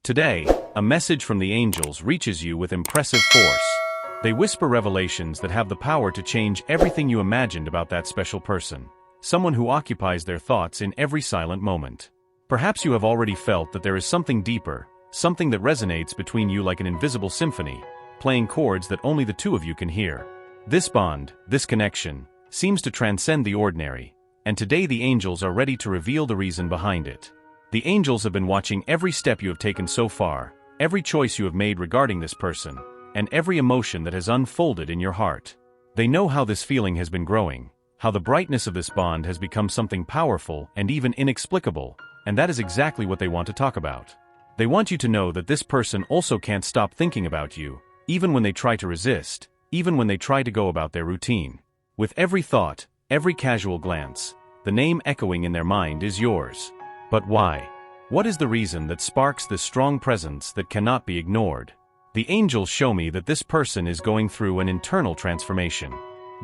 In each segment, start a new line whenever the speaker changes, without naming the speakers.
Today, a message from the angels reaches you with impressive force. They whisper revelations that have the power to change everything you imagined about that special person, someone who occupies their thoughts in every silent moment. Perhaps you have already felt that there is something deeper, something that resonates between you like an invisible symphony, playing chords that only the two of you can hear. This bond, this connection, seems to transcend the ordinary, and today the angels are ready to reveal the reason behind it. The angels have been watching every step you have taken so far, every choice you have made regarding this person, and every emotion that has unfolded in your heart. They know how this feeling has been growing, how the brightness of this bond has become something powerful and even inexplicable, and that is exactly what they want to talk about. They want you to know that this person also can't stop thinking about you, even when they try to resist, even when they try to go about their routine. With every thought, every casual glance, the name echoing in their mind is yours. But why? What is the reason that sparks this strong presence that cannot be ignored? The angels show me that this person is going through an internal transformation.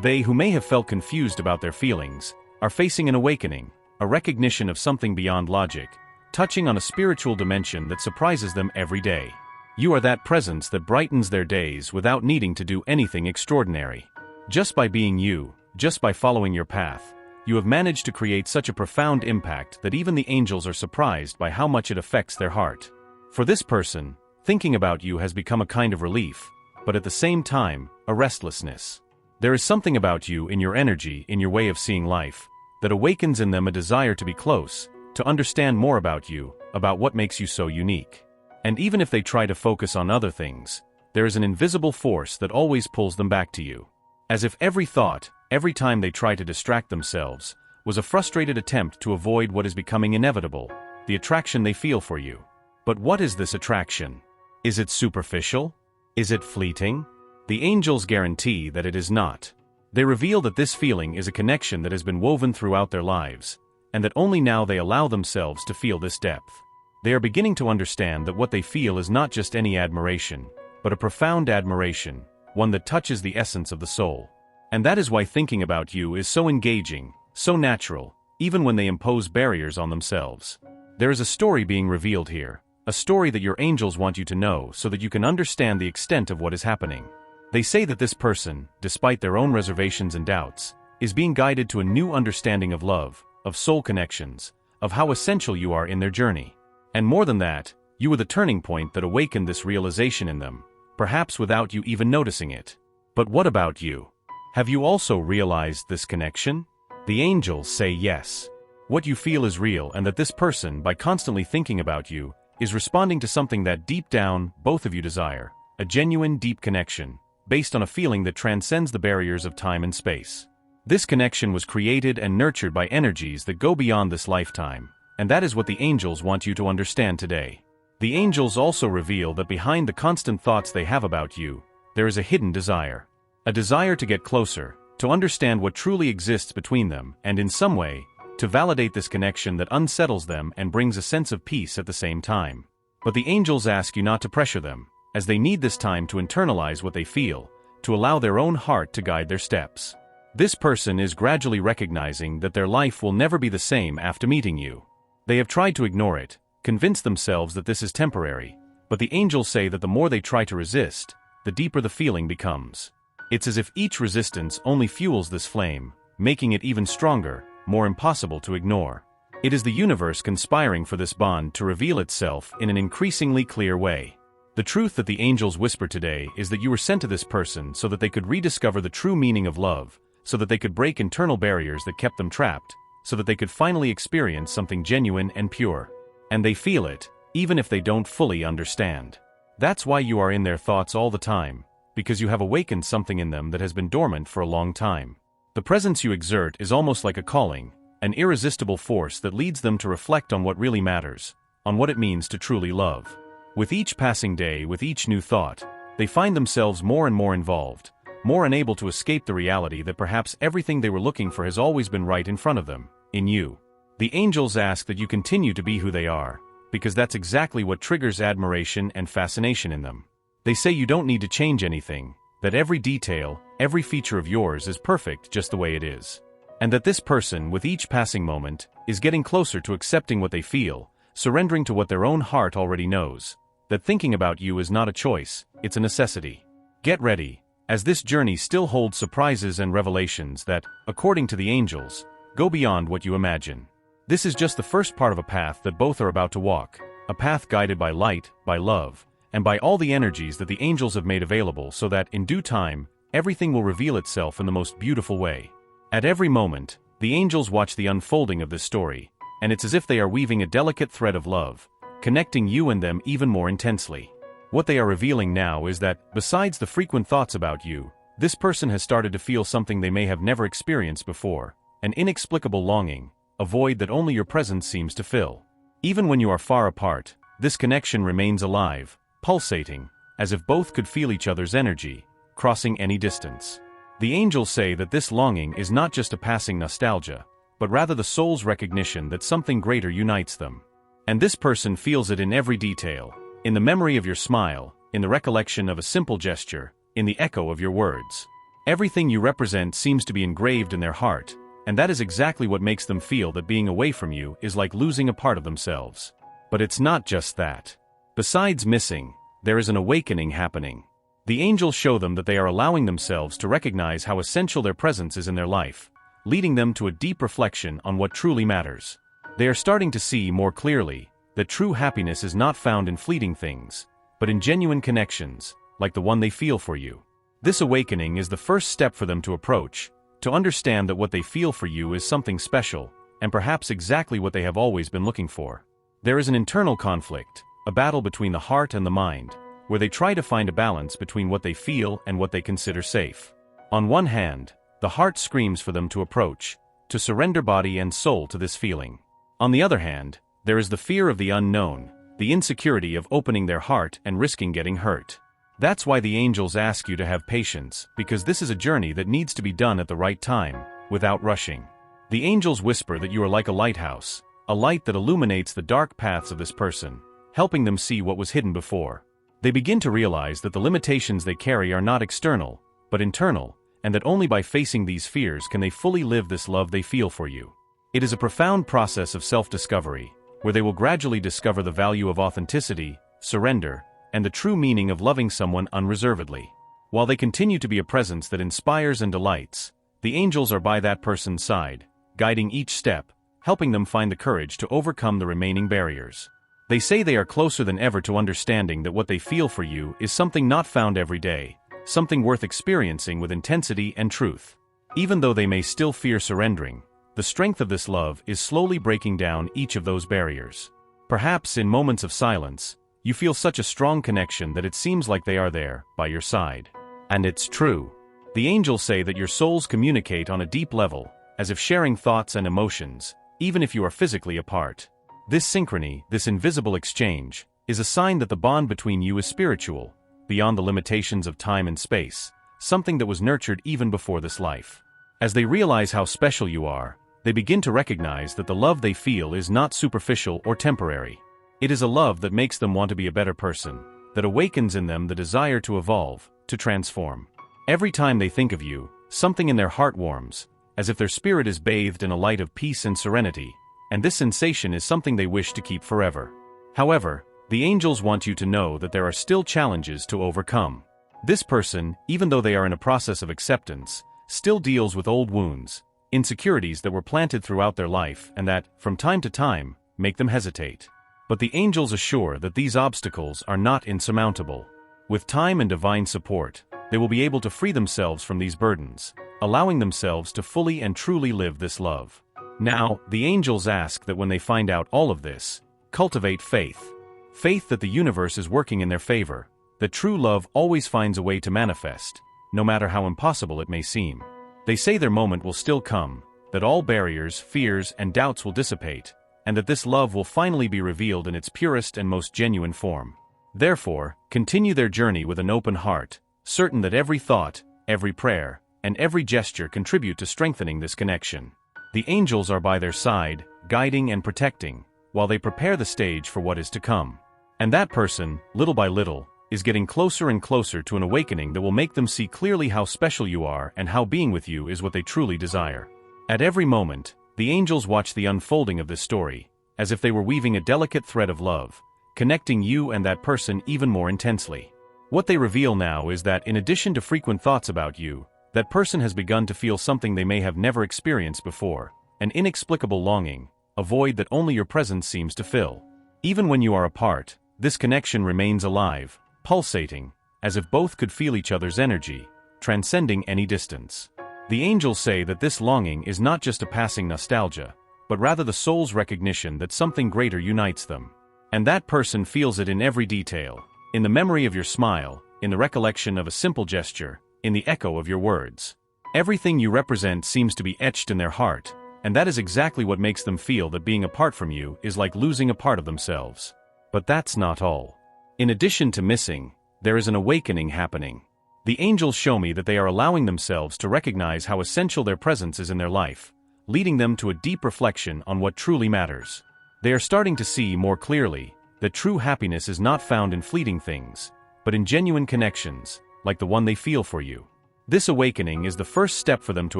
They who may have felt confused about their feelings are facing an awakening, a recognition of something beyond logic, touching on a spiritual dimension that surprises them every day. You are that presence that brightens their days without needing to do anything extraordinary. Just by being you, just by following your path, you have managed to create such a profound impact that even the angels are surprised by how much it affects their heart. For this person, thinking about you has become a kind of relief, but at the same time, a restlessness. There is something about you in your energy, in your way of seeing life, that awakens in them a desire to be close, to understand more about you, about what makes you so unique. And even if they try to focus on other things, there is an invisible force that always pulls them back to you. As if every thought, every time they try to distract themselves, was a frustrated attempt to avoid what is becoming inevitable, the attraction they feel for you. But what is this attraction? Is it superficial? Is it fleeting? The angels guarantee that it is not. They reveal that this feeling is a connection that has been woven throughout their lives, and that only now they allow themselves to feel this depth. They are beginning to understand that what they feel is not just any admiration, but a profound admiration, one that touches the essence of the soul. And that is why thinking about you is so engaging, so natural, even when they impose barriers on themselves. There is a story being revealed here, a story that your angels want you to know so that you can understand the extent of what is happening. They say that this person, despite their own reservations and doubts, is being guided to a new understanding of love, of soul connections, of how essential you are in their journey. And more than that, you were the turning point that awakened this realization in them, perhaps without you even noticing it. But what about you? Have you also realized this connection? The angels say yes. What you feel is real, and that this person, by constantly thinking about you, is responding to something that deep down, both of you desire, a genuine deep connection, based on a feeling that transcends the barriers of time and space. This connection was created and nurtured by energies that go beyond this lifetime, and that is what the angels want you to understand today. The angels also reveal that behind the constant thoughts they have about you, there is a hidden desire. A desire to get closer, to understand what truly exists between them, and in some way, to validate this connection that unsettles them and brings a sense of peace at the same time. But the angels ask you not to pressure them, as they need this time to internalize what they feel, to allow their own heart to guide their steps. This person is gradually recognizing that their life will never be the same after meeting you. They have tried to ignore it, convince themselves that this is temporary, but the angels say that the more they try to resist, the deeper the feeling becomes. It's as if each resistance only fuels this flame, making it even stronger, more impossible to ignore. It is the universe conspiring for this bond to reveal itself in an increasingly clear way. The truth that the angels whisper today is that you were sent to this person so that they could rediscover the true meaning of love, so that they could break internal barriers that kept them trapped, so that they could finally experience something genuine and pure. And they feel it, even if they don't fully understand. That's why you are in their thoughts all the time, because you have awakened something in them that has been dormant for a long time. The presence you exert is almost like a calling, an irresistible force that leads them to reflect on what really matters, on what it means to truly love. With each passing day, with each new thought, they find themselves more and more involved, more unable to escape the reality that perhaps everything they were looking for has always been right in front of them, in you. The angels ask that you continue to be who they are, because that's exactly what triggers admiration and fascination in them. They say you don't need to change anything, that every detail, every feature of yours is perfect just the way it is. And that this person, with each passing moment, is getting closer to accepting what they feel, surrendering to what their own heart already knows, that thinking about you is not a choice, it's a necessity. Get ready, as this journey still holds surprises and revelations that, according to the angels, go beyond what you imagine. This is just the first part of a path that both are about to walk, a path guided by light, by love, and by all the energies that the angels have made available so that, in due time, everything will reveal itself in the most beautiful way. At every moment, the angels watch the unfolding of this story, and it's as if they are weaving a delicate thread of love, connecting you and them even more intensely. What they are revealing now is that, besides the frequent thoughts about you, this person has started to feel something they may have never experienced before, an inexplicable longing, a void that only your presence seems to fill. Even when you are far apart, this connection remains alive, pulsating, as if both could feel each other's energy, crossing any distance. The angels say that this longing is not just a passing nostalgia, but rather the soul's recognition that something greater unites them. And this person feels it in every detail, in the memory of your smile, in the recollection of a simple gesture, in the echo of your words. Everything you represent seems to be engraved in their heart, and that is exactly what makes them feel that being away from you is like losing a part of themselves. But it's not just that. Besides missing, there is an awakening happening. The angels show them that they are allowing themselves to recognize how essential their presence is in their life, leading them to a deep reflection on what truly matters. They are starting to see more clearly that true happiness is not found in fleeting things, but in genuine connections, like the one they feel for you. This awakening is the first step for them to approach, to understand that what they feel for you is something special, and perhaps exactly what they have always been looking for. There is an internal conflict, a battle between the heart and the mind, where they try to find a balance between what they feel and what they consider safe. On one hand, the heart screams for them to approach, to surrender body and soul to this feeling. On the other hand, there is the fear of the unknown, the insecurity of opening their heart and risking getting hurt. That's why the angels ask you to have patience, because this is a journey that needs to be done at the right time, without rushing. The angels whisper that you are like a lighthouse, a light that illuminates the dark paths of this person, helping them see what was hidden before. They begin to realize that the limitations they carry are not external, but internal, and that only by facing these fears can they fully live this love they feel for you. It is a profound process of self-discovery, where they will gradually discover the value of authenticity, surrender, and the true meaning of loving someone unreservedly. While they continue to be a presence that inspires and delights, the angels are by that person's side, guiding each step, helping them find the courage to overcome the remaining barriers. They say they are closer than ever to understanding that what they feel for you is something not found every day, something worth experiencing with intensity and truth. Even though they may still fear surrendering, the strength of this love is slowly breaking down each of those barriers. Perhaps in moments of silence, you feel such a strong connection that it seems like they are there, by your side. And it's true. The angels say that your souls communicate on a deep level, as if sharing thoughts and emotions, even if you are physically apart. This synchrony, this invisible exchange, is a sign that the bond between you is spiritual, beyond the limitations of time and space, something that was nurtured even before this life. As they realize how special you are, they begin to recognize that the love they feel is not superficial or temporary. It is a love that makes them want to be a better person, that awakens in them the desire to evolve, to transform. Every time they think of you, something in their heart warms, as if their spirit is bathed in a light of peace and serenity, and this sensation is something they wish to keep forever. However, the angels want you to know that there are still challenges to overcome. This person, even though they are in a process of acceptance, still deals with old wounds, insecurities that were planted throughout their life and that, from time to time, make them hesitate. But the angels assure that these obstacles are not insurmountable. With time and divine support, they will be able to free themselves from these burdens, allowing themselves to fully and truly live this love. Now, the angels ask that when they find out all of this, cultivate faith. Faith that the universe is working in their favor, that true love always finds a way to manifest, no matter how impossible it may seem. They say their moment will still come, that all barriers, fears, and doubts will dissipate, and that this love will finally be revealed in its purest and most genuine form. Therefore, continue their journey with an open heart, certain that every thought, every prayer, and every gesture contribute to strengthening this connection. The angels are by their side, guiding and protecting, while they prepare the stage for what is to come. And that person, little by little, is getting closer and closer to an awakening that will make them see clearly how special you are and how being with you is what they truly desire. At every moment, the angels watch the unfolding of this story, as if they were weaving a delicate thread of love, connecting you and that person even more intensely. What they reveal now is that in addition to frequent thoughts about you, that person has begun to feel something they may have never experienced before, an inexplicable longing, a void that only your presence seems to fill. Even when you are apart, this connection remains alive, pulsating, as if both could feel each other's energy, transcending any distance. The angels say that this longing is not just a passing nostalgia, but rather the soul's recognition that something greater unites them. And that person feels it in every detail, in the memory of your smile, in the recollection of a simple gesture, in the echo of your words. Everything you represent seems to be etched in their heart, and that is exactly what makes them feel that being apart from you is like losing a part of themselves. But that's not all. In addition to missing, there is an awakening happening. The angels show me that they are allowing themselves to recognize how essential their presence is in their life, leading them to a deep reflection on what truly matters. They are starting to see more clearly that true happiness is not found in fleeting things, but in genuine connections, like the one they feel for you. This awakening is the first step for them to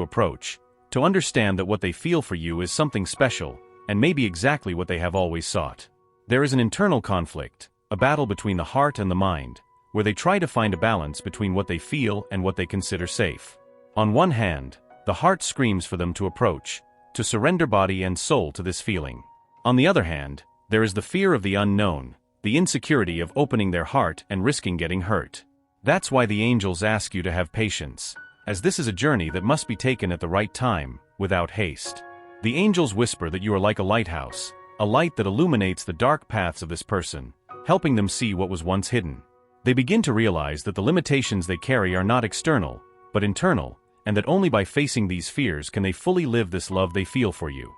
approach, to understand that what they feel for you is something special, and maybe exactly what they have always sought. There is an internal conflict, a battle between the heart and the mind, where they try to find a balance between what they feel and what they consider safe. On one hand, the heart screams for them to approach, to surrender body and soul to this feeling. On the other hand, there is the fear of the unknown, the insecurity of opening their heart and risking getting hurt. That's why the angels ask you to have patience, as this is a journey that must be taken at the right time, without haste. The angels whisper that you are like a lighthouse, a light that illuminates the dark paths of this person, helping them see what was once hidden. They begin to realize that the limitations they carry are not external, but internal, and that only by facing these fears can they fully live this love they feel for you.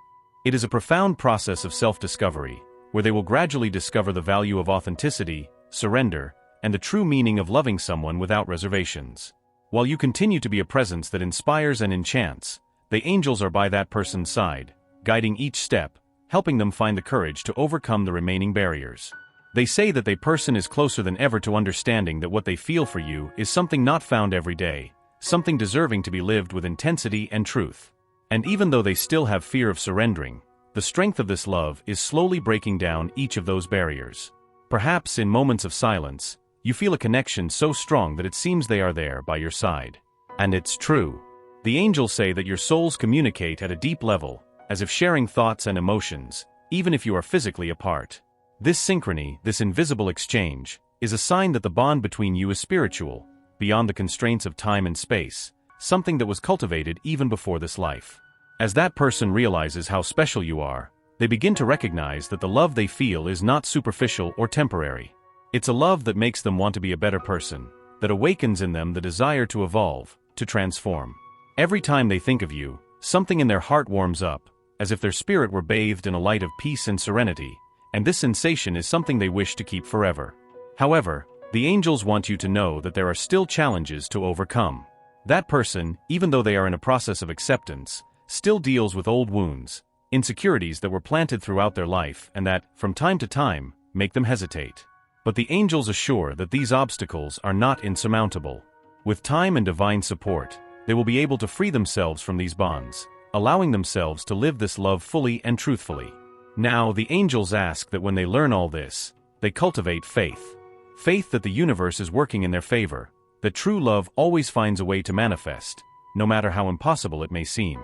It is a profound process of self-discovery, where they will gradually discover the value of authenticity, surrender, and the true meaning of loving someone without reservations. While you continue to be a presence that inspires and enchants, the angels are by that person's side, guiding each step, helping them find the courage to overcome the remaining barriers. They say that the person is closer than ever to understanding that what they feel for you is something not found every day, something deserving to be lived with intensity and truth. And even though they still have fear of surrendering, the strength of this love is slowly breaking down each of those barriers. Perhaps in moments of silence, you feel a connection so strong that it seems they are there by your side. And it's true. The angels say that your souls communicate at a deep level, as if sharing thoughts and emotions, even if you are physically apart. This synchrony, this invisible exchange, is a sign that the bond between you is spiritual, beyond the constraints of time and space, something that was cultivated even before this life. As that person realizes how special you are, they begin to recognize that the love they feel is not superficial or temporary. It's a love that makes them want to be a better person, that awakens in them the desire to evolve, to transform. Every time they think of you, something in their heart warms up, as if their spirit were bathed in a light of peace and serenity, and this sensation is something they wish to keep forever. However, the angels want you to know that there are still challenges to overcome. That person, even though they are in a process of acceptance, still deals with old wounds, insecurities that were planted throughout their life and that, from time to time, make them hesitate. But the angels assure that these obstacles are not insurmountable. With time and divine support, they will be able to free themselves from these bonds, allowing themselves to live this love fully and truthfully. Now, the angels ask that when they learn all this, they cultivate faith. Faith that the universe is working in their favor, that true love always finds a way to manifest, no matter how impossible it may seem.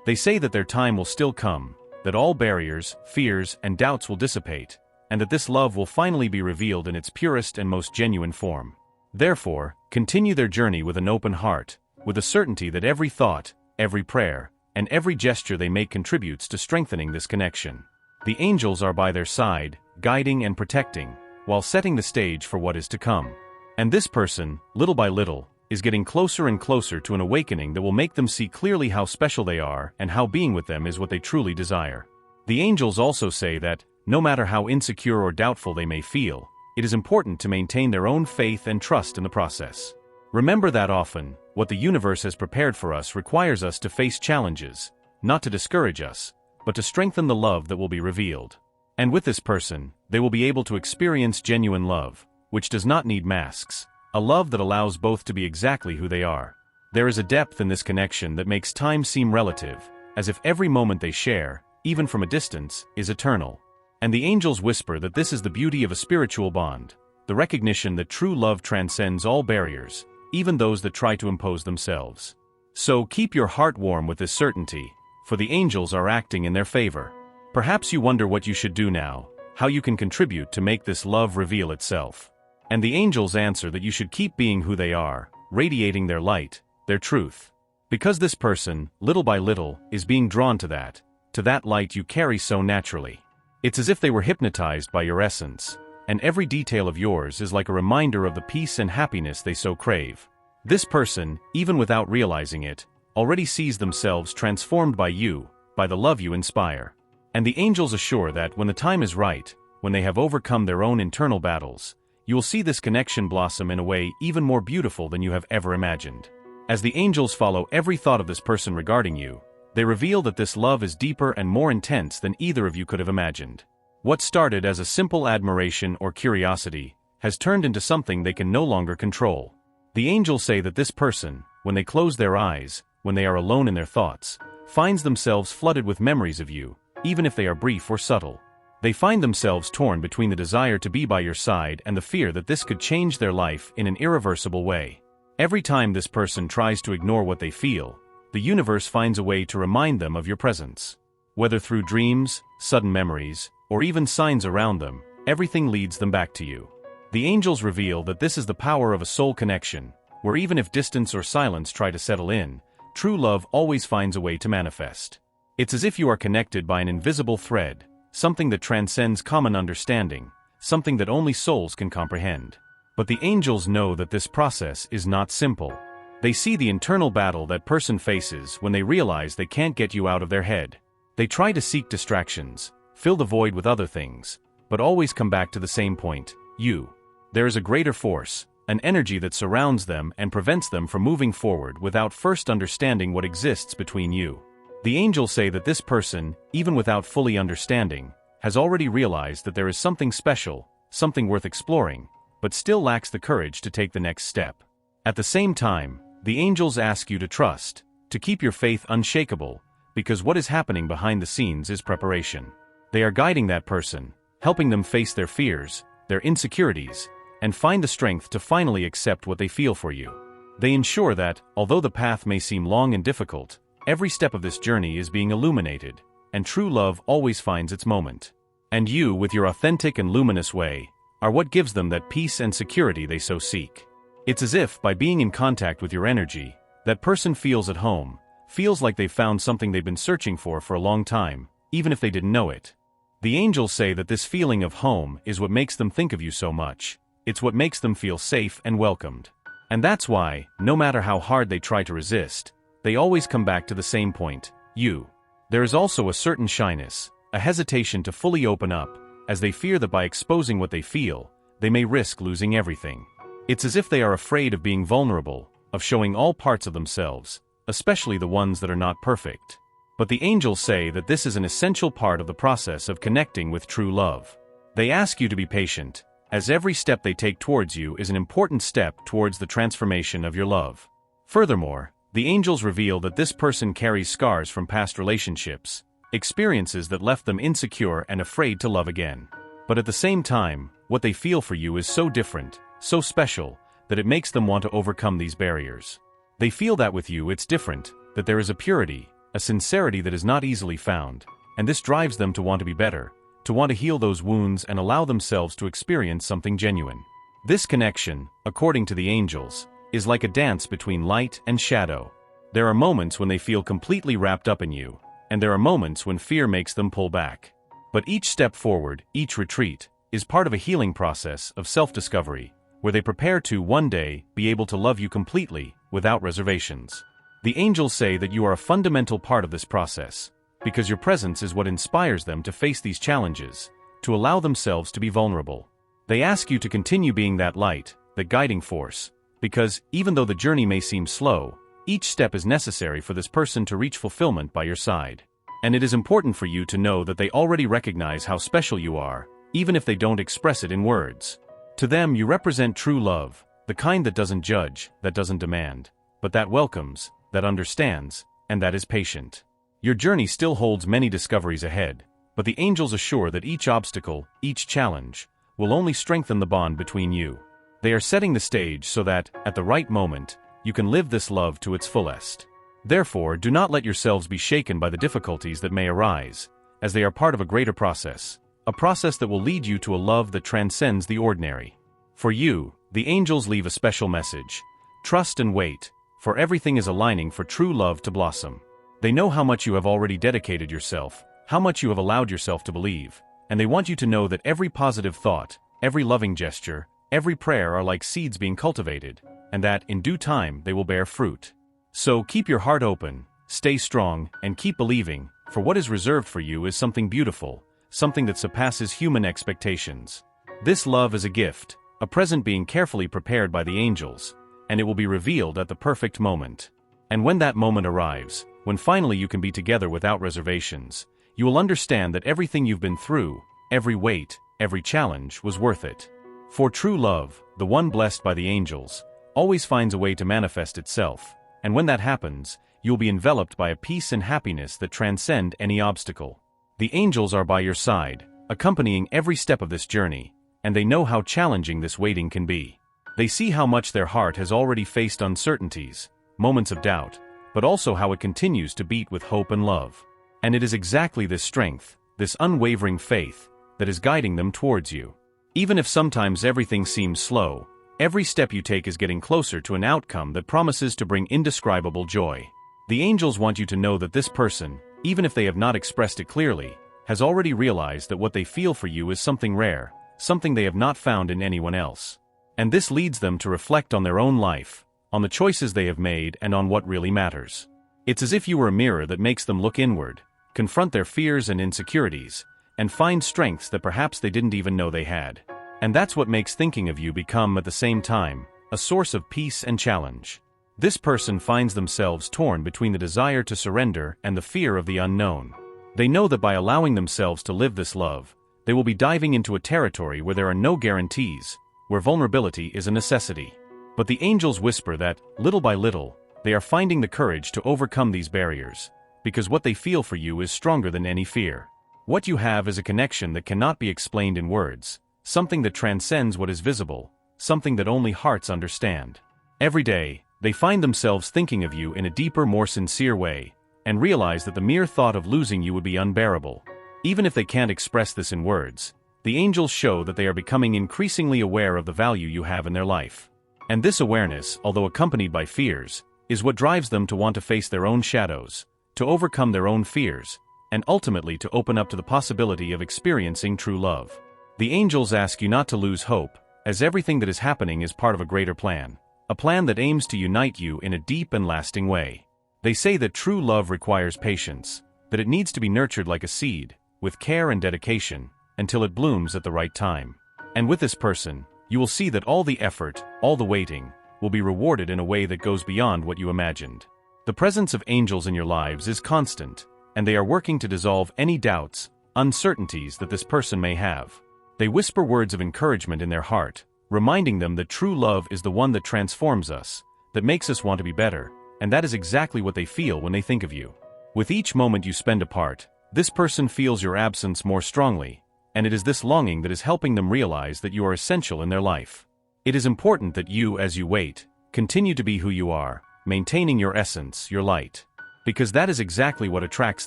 They say that their time will still come, that all barriers, fears, and doubts will dissipate, and that this love will finally be revealed in its purest and most genuine form. Therefore, continue their journey with an open heart, with the certainty that every thought, every prayer, and every gesture they make contributes to strengthening this connection. The angels are by their side, guiding and protecting, while setting the stage for what is to come. And this person, little by little, is getting closer and closer to an awakening that will make them see clearly how special they are and how being with them is what they truly desire. The angels also say that, no matter how insecure or doubtful they may feel, it is important to maintain their own faith and trust in the process. Remember that often, what the universe has prepared for us requires us to face challenges, not to discourage us, but to strengthen the love that will be revealed. And with this person, they will be able to experience genuine love, which does not need masks, a love that allows both to be exactly who they are. There is a depth in this connection that makes time seem relative, as if every moment they share, even from a distance, is eternal. And the angels whisper that this is the beauty of a spiritual bond, the recognition that true love transcends all barriers, even those that try to impose themselves. So keep your heart warm with this certainty, for the angels are acting in their favor. Perhaps you wonder what you should do now, how you can contribute to make this love reveal itself. And the angels answer that you should keep being who they are, radiating their light, their truth. Because this person, little by little, is being drawn to that light you carry so naturally. It's as if they were hypnotized by your essence, and every detail of yours is like a reminder of the peace and happiness they so crave. This person, even without realizing it, already sees themselves transformed by you, by the love you inspire. And the angels assure that when the time is right, when they have overcome their own internal battles, you will see this connection blossom in a way even more beautiful than you have ever imagined. As the angels follow every thought of this person regarding you, they reveal that this love is deeper and more intense than either of you could have imagined. What started as a simple admiration or curiosity has turned into something they can no longer control. The angels say that this person, when they close their eyes, when they are alone in their thoughts, finds themselves flooded with memories of you, even if they are brief or subtle. They find themselves torn between the desire to be by your side and the fear that this could change their life in an irreversible way. Every time this person tries to ignore what they feel, the universe finds a way to remind them of your presence. Whether through dreams, sudden memories, or even signs around them, everything leads them back to you. The angels reveal that this is the power of a soul connection, where even if distance or silence try to settle in, true love always finds a way to manifest. It's as if you are connected by an invisible thread, something that transcends common understanding, something that only souls can comprehend. But the angels know that this process is not simple. They see the internal battle that person faces when they realize they can't get you out of their head. They try to seek distractions, fill the void with other things, but always come back to the same point, you. There is a greater force, an energy that surrounds them and prevents them from moving forward without first understanding what exists between you. The angels say that this person, even without fully understanding, has already realized that there is something special, something worth exploring, but still lacks the courage to take the next step. At the same time, the angels ask you to trust, to keep your faith unshakable, because what is happening behind the scenes is preparation. They are guiding that person, helping them face their fears, their insecurities, and find the strength to finally accept what they feel for you. They ensure that, although the path may seem long and difficult, every step of this journey is being illuminated, and true love always finds its moment. And you, with your authentic and luminous way, are what gives them that peace and security they so seek. It's as if, by being in contact with your energy, that person feels at home, feels like they've found something they've been searching for a long time, even if they didn't know it. The angels say that this feeling of home is what makes them think of you so much. It's what makes them feel safe and welcomed. And that's why, no matter how hard they try to resist, they always come back to the same point, you. There is also a certain shyness, a hesitation to fully open up, as they fear that by exposing what they feel, they may risk losing everything. It's as if they are afraid of being vulnerable, of showing all parts of themselves, especially the ones that are not perfect. But the angels say that this is an essential part of the process of connecting with true love. They ask you to be patient, as every step they take towards you is an important step towards the transformation of your love. Furthermore, the angels reveal that this person carries scars from past relationships, experiences that left them insecure and afraid to love again. But at the same time, what they feel for you is so different, so special, that it makes them want to overcome these barriers. They feel that with you it's different, that there is a purity, a sincerity that is not easily found, and this drives them to want to be better, to want to heal those wounds and allow themselves to experience something genuine. This connection, according to the angels, is like a dance between light and shadow. There are moments when they feel completely wrapped up in you, and there are moments when fear makes them pull back. But each step forward, each retreat, is part of a healing process of self-discovery, where they prepare to, one day, be able to love you completely, without reservations. The angels say that you are a fundamental part of this process, because your presence is what inspires them to face these challenges, to allow themselves to be vulnerable. They ask you to continue being that light, that guiding force, because, even though the journey may seem slow, each step is necessary for this person to reach fulfillment by your side. And it is important for you to know that they already recognize how special you are, even if they don't express it in words. To them you represent true love, the kind that doesn't judge, that doesn't demand, but that welcomes, that understands, and that is patient. Your journey still holds many discoveries ahead, But the angels assure that each obstacle, each challenge, will only strengthen the bond between you. They are setting the stage so that, at the right moment, you can live this love to its fullest. Therefore, do not let yourselves be shaken by the difficulties that may arise, as they are part of a greater process, a process that will lead you to a love that transcends the ordinary. For you, the angels leave a special message. Trust and wait, for everything is aligning for true love to blossom. They know how much you have already dedicated yourself, how much you have allowed yourself to believe, and they want you to know that every positive thought, every loving gesture, every prayer are like seeds being cultivated, and that, in due time, they will bear fruit. So keep your heart open, stay strong, and keep believing, for what is reserved for you is something beautiful, something that surpasses human expectations. This love is a gift, a present being carefully prepared by the angels, and it will be revealed at the perfect moment. And when that moment arrives, when finally you can be together without reservations, you will understand that everything you've been through, every weight, every challenge was worth it. For true love, the one blessed by the angels, always finds a way to manifest itself, and when that happens, you'll be enveloped by a peace and happiness that transcend any obstacle. The angels are by your side, accompanying every step of this journey, and they know how challenging this waiting can be. They see how much their heart has already faced uncertainties, moments of doubt, but also how it continues to beat with hope and love. And it is exactly this strength, this unwavering faith, that is guiding them towards you. Even if sometimes everything seems slow, every step you take is getting closer to an outcome that promises to bring indescribable joy. The angels want you to know that this person, even if they have not expressed it clearly, has already realized that what they feel for you is something rare, something they have not found in anyone else. And this leads them to reflect on their own life, on the choices they have made, and on what really matters. It's as if you were a mirror that makes them look inward, confront their fears and insecurities, and find strengths that perhaps they didn't even know they had. And that's what makes thinking of you become, at the same time, a source of peace and challenge. This person finds themselves torn between the desire to surrender and the fear of the unknown. They know that by allowing themselves to live this love, they will be diving into a territory where there are no guarantees, where vulnerability is a necessity. But the angels whisper that, little by little, they are finding the courage to overcome these barriers, because what they feel for you is stronger than any fear. What you have is a connection that cannot be explained in words, something that transcends what is visible, something that only hearts understand. Every day, they find themselves thinking of you in a deeper, more sincere way, and realize that the mere thought of losing you would be unbearable. Even if they can't express this in words, the angels show that they are becoming increasingly aware of the value you have in their life. And this awareness, although accompanied by fears, is what drives them to want to face their own shadows, to overcome their own fears, and ultimately to open up to the possibility of experiencing true love. The angels ask you not to lose hope, as everything that is happening is part of a greater plan, a plan that aims to unite you in a deep and lasting way. They say that true love requires patience, that it needs to be nurtured like a seed, with care and dedication, until it blooms at the right time. And with this person, you will see that all the effort, all the waiting, will be rewarded in a way that goes beyond what you imagined. The presence of angels in your lives is constant, and they are working to dissolve any doubts, uncertainties that this person may have. They whisper words of encouragement in their heart, reminding them that true love is the one that transforms us, that makes us want to be better, and that is exactly what they feel when they think of you. With each moment you spend apart, this person feels your absence more strongly, and it is this longing that is helping them realize that you are essential in their life. It is important that you, as you wait, continue to be who you are, maintaining your essence, your light. Because that is exactly what attracts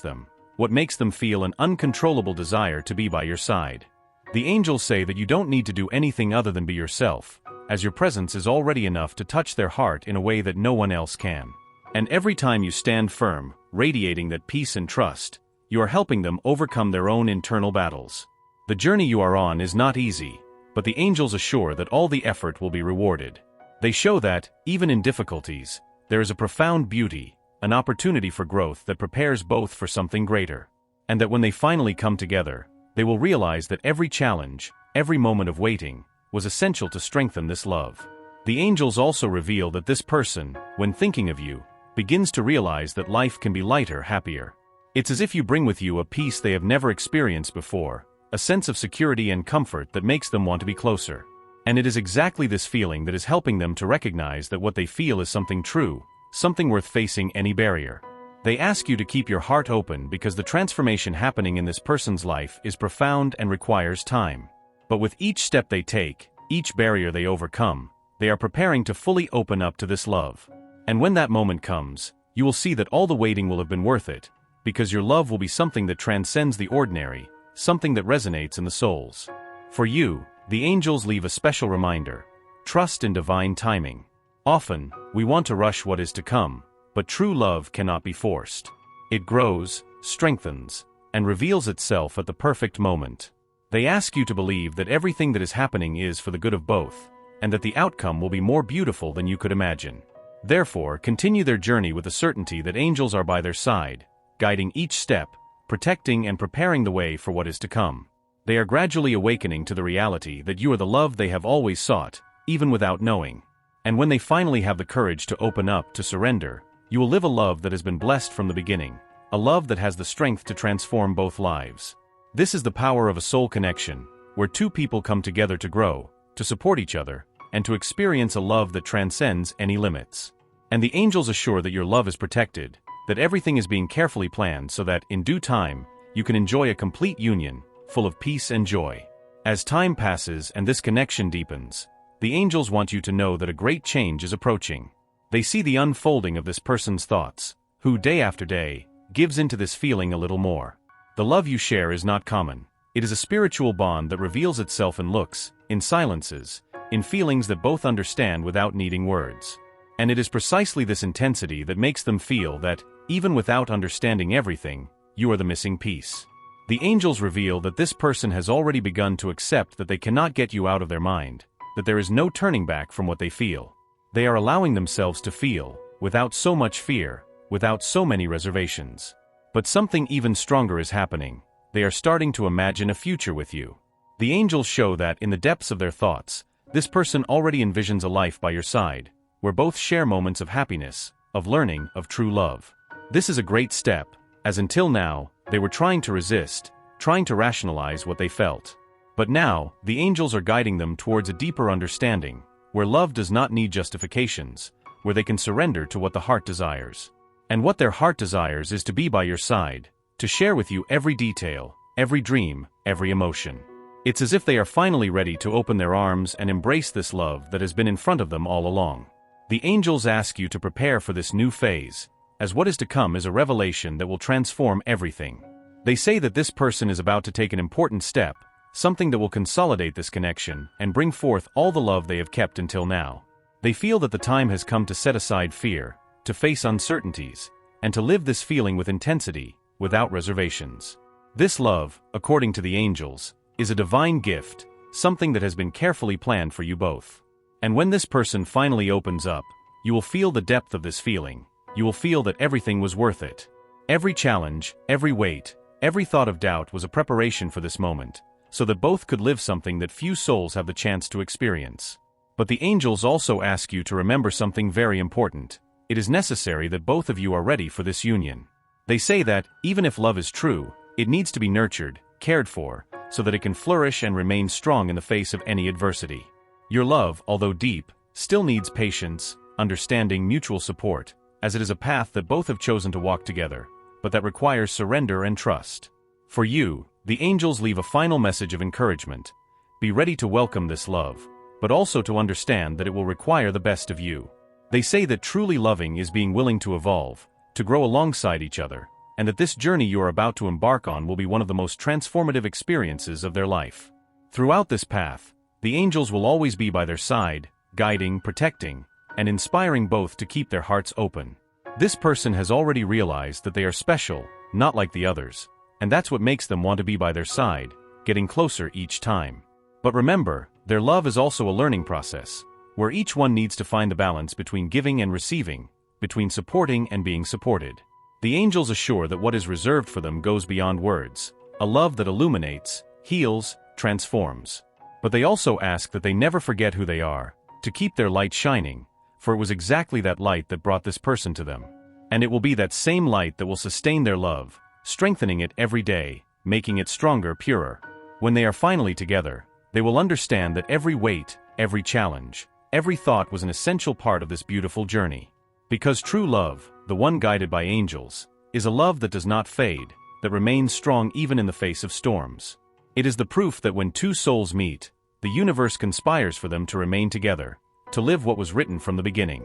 them, what makes them feel an uncontrollable desire to be by your side. The angels say that you don't need to do anything other than be yourself, as your presence is already enough to touch their heart in a way that no one else can. And every time you stand firm, radiating that peace and trust, you are helping them overcome their own internal battles. The journey you are on is not easy, but the angels assure that all the effort will be rewarded. They show that, even in difficulties, there is a profound beauty, an opportunity for growth that prepares both for something greater. And that when they finally come together, they will realize that every challenge, every moment of waiting, was essential to strengthen this love. The angels also reveal that this person, when thinking of you, begins to realize that life can be lighter, happier. It's as if you bring with you a peace they have never experienced before, a sense of security and comfort that makes them want to be closer. And it is exactly this feeling that is helping them to recognize that what they feel is something true, something worth facing any barrier. They ask you to keep your heart open because the transformation happening in this person's life is profound and requires time. But with each step they take, each barrier they overcome, they are preparing to fully open up to this love. And when that moment comes, you will see that all the waiting will have been worth it, because your love will be something that transcends the ordinary, something that resonates in the souls. For you, the angels leave a special reminder: trust in divine timing. Often, we want to rush what is to come, but true love cannot be forced. It grows, strengthens, and reveals itself at the perfect moment. They ask you to believe that everything that is happening is for the good of both, and that the outcome will be more beautiful than you could imagine. Therefore, continue their journey with the certainty that angels are by their side, guiding each step, protecting and preparing the way for what is to come. They are gradually awakening to the reality that you are the love they have always sought, even without knowing. And when they finally have the courage to open up, to surrender, you will live a love that has been blessed from the beginning, a love that has the strength to transform both lives. This is the power of a soul connection, where two people come together to grow, to support each other, and to experience a love that transcends any limits. And the angels assure that your love is protected, that everything is being carefully planned so that, in due time, you can enjoy a complete union, full of peace and joy. As time passes and this connection deepens, the angels want you to know that a great change is approaching. They see the unfolding of this person's thoughts, who day after day, gives into this feeling a little more. The love you share is not common. It is a spiritual bond that reveals itself in looks, in silences, in feelings that both understand without needing words. And it is precisely this intensity that makes them feel that, even without understanding everything, you are the missing piece. The angels reveal that this person has already begun to accept that they cannot get you out of their mind, that there is no turning back from what they feel. They are allowing themselves to feel, without so much fear, without so many reservations. But something even stronger is happening. They are starting to imagine a future with you. The angels show that, in the depths of their thoughts, this person already envisions a life by your side, where both share moments of happiness, of learning, of true love. This is a great step, as until now, they were trying to resist, trying to rationalize what they felt. But now, the angels are guiding them towards a deeper understanding, where love does not need justifications, where they can surrender to what the heart desires. And what their heart desires is to be by your side, to share with you every detail, every dream, every emotion. It's as if they are finally ready to open their arms and embrace this love that has been in front of them all along. The angels ask you to prepare for this new phase, as what is to come is a revelation that will transform everything. They say that this person is about to take an important step, something that will consolidate this connection and bring forth all the love they have kept until now. They feel that the time has come to set aside fear, to face uncertainties, and to live this feeling with intensity, without reservations. This love, according to the angels, is a divine gift, something that has been carefully planned for you both. And when this person finally opens up, you will feel the depth of this feeling. You will feel that everything was worth it. Every challenge, every weight, every thought of doubt was a preparation for this moment, so that both could live something that few souls have the chance to experience. But the angels also ask you to remember something very important. It is necessary that both of you are ready for this union. They say that, even if love is true, it needs to be nurtured, cared for, so that it can flourish and remain strong in the face of any adversity. Your love, although deep, still needs patience, understanding, mutual support, as it is a path that both have chosen to walk together, but that requires surrender and trust. For you, the angels leave a final message of encouragement. Be ready to welcome this love, but also to understand that it will require the best of you. They say that truly loving is being willing to evolve, to grow alongside each other, and that this journey you are about to embark on will be one of the most transformative experiences of their life. Throughout this path, the angels will always be by their side, guiding, protecting, and inspiring both to keep their hearts open. This person has already realized that they are special, not like the others, and that's what makes them want to be by their side, getting closer each time. But remember, their love is also a learning process, where each one needs to find the balance between giving and receiving, between supporting and being supported. The angels assure that what is reserved for them goes beyond words, a love that illuminates, heals, transforms. But they also ask that they never forget who they are, to keep their light shining, for it was exactly that light that brought this person to them. And it will be that same light that will sustain their love, strengthening it every day, making it stronger, purer. When they are finally together, they will understand that every weight, every challenge, every thought was an essential part of this beautiful journey. Because true love, the one guided by angels, is a love that does not fade, that remains strong even in the face of storms. It is the proof that when two souls meet, the universe conspires for them to remain together, to live what was written from the beginning.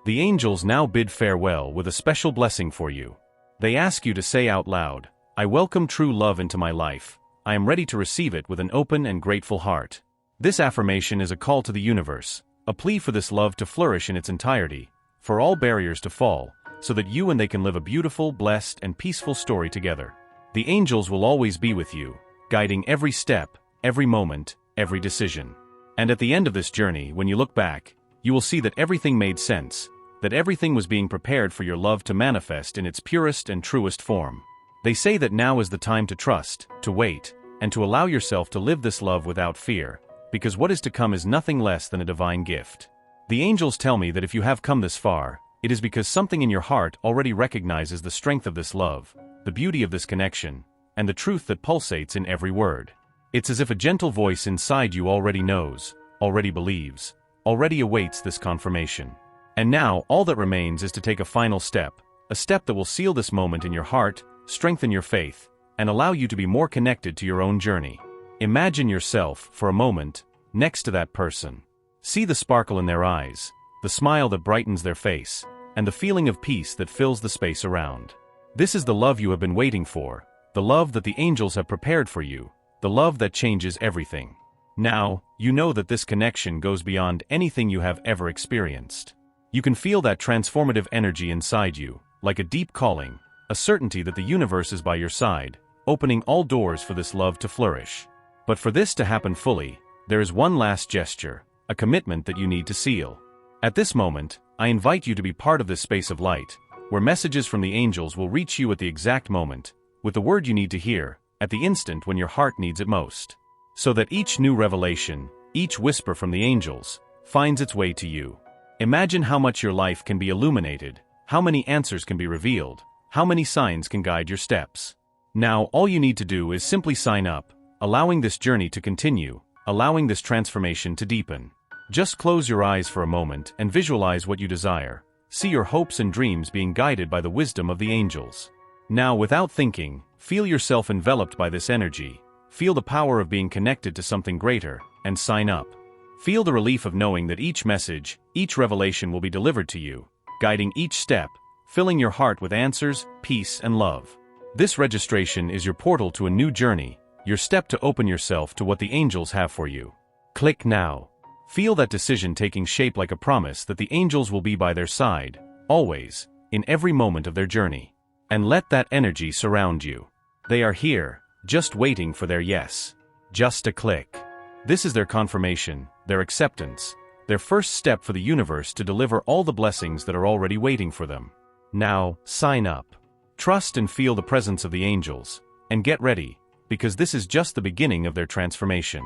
The angels now bid farewell with a special blessing for you. They ask you to say out loud, "I welcome true love into my life. I am ready to receive it with an open and grateful heart." This affirmation is a call to the universe, a plea for this love to flourish in its entirety, for all barriers to fall, so that you and they can live a beautiful, blessed, and peaceful story together. The angels will always be with you, guiding every step, every moment, every decision. And at the end of this journey, when you look back, you will see that everything made sense, that everything was being prepared for your love to manifest in its purest and truest form. They say that now is the time to trust, to wait, and to allow yourself to live this love without fear, because what is to come is nothing less than a divine gift. The angels tell me that if you have come this far, it is because something in your heart already recognizes the strength of this love, the beauty of this connection, and the truth that pulsates in every word. It's as if a gentle voice inside you already knows, already believes, already awaits this confirmation. And now, all that remains is to take a final step, a step that will seal this moment in your heart, strengthen your faith, and allow you to be more connected to your own journey. Imagine yourself, for a moment, next to that person. See the sparkle in their eyes, the smile that brightens their face, and the feeling of peace that fills the space around. This is the love you have been waiting for, the love that the angels have prepared for you, the love that changes everything. Now, you know that this connection goes beyond anything you have ever experienced. You can feel that transformative energy inside you, like a deep calling, a certainty that the universe is by your side, opening all doors for this love to flourish. But for this to happen fully, there is one last gesture, a commitment that you need to seal. At this moment, I invite you to be part of this space of light, where messages from the angels will reach you at the exact moment, with the word you need to hear, at the instant when your heart needs it most. So that each new revelation, each whisper from the angels, finds its way to you. Imagine how much your life can be illuminated, how many answers can be revealed, how many signs can guide your steps. Now, all you need to do is simply sign up, allowing this journey to continue, allowing this transformation to deepen. Just close your eyes for a moment and visualize what you desire. See your hopes and dreams being guided by the wisdom of the angels. Now, without thinking, feel yourself enveloped by this energy, feel the power of being connected to something greater, and sign up. Feel the relief of knowing that each message, each revelation will be delivered to you, guiding each step, filling your heart with answers, peace, and love. This registration is your portal to a new journey, your step to open yourself to what the angels have for you. Click now. Feel that decision taking shape like a promise that the angels will be by their side, always, in every moment of their journey. And let that energy surround you. They are here, just waiting for their yes. Just a click. This is their confirmation, their acceptance, their first step for the universe to deliver all the blessings that are already waiting for them. Now, sign up. Trust and feel the presence of the angels, and get ready, because this is just the beginning of their transformation.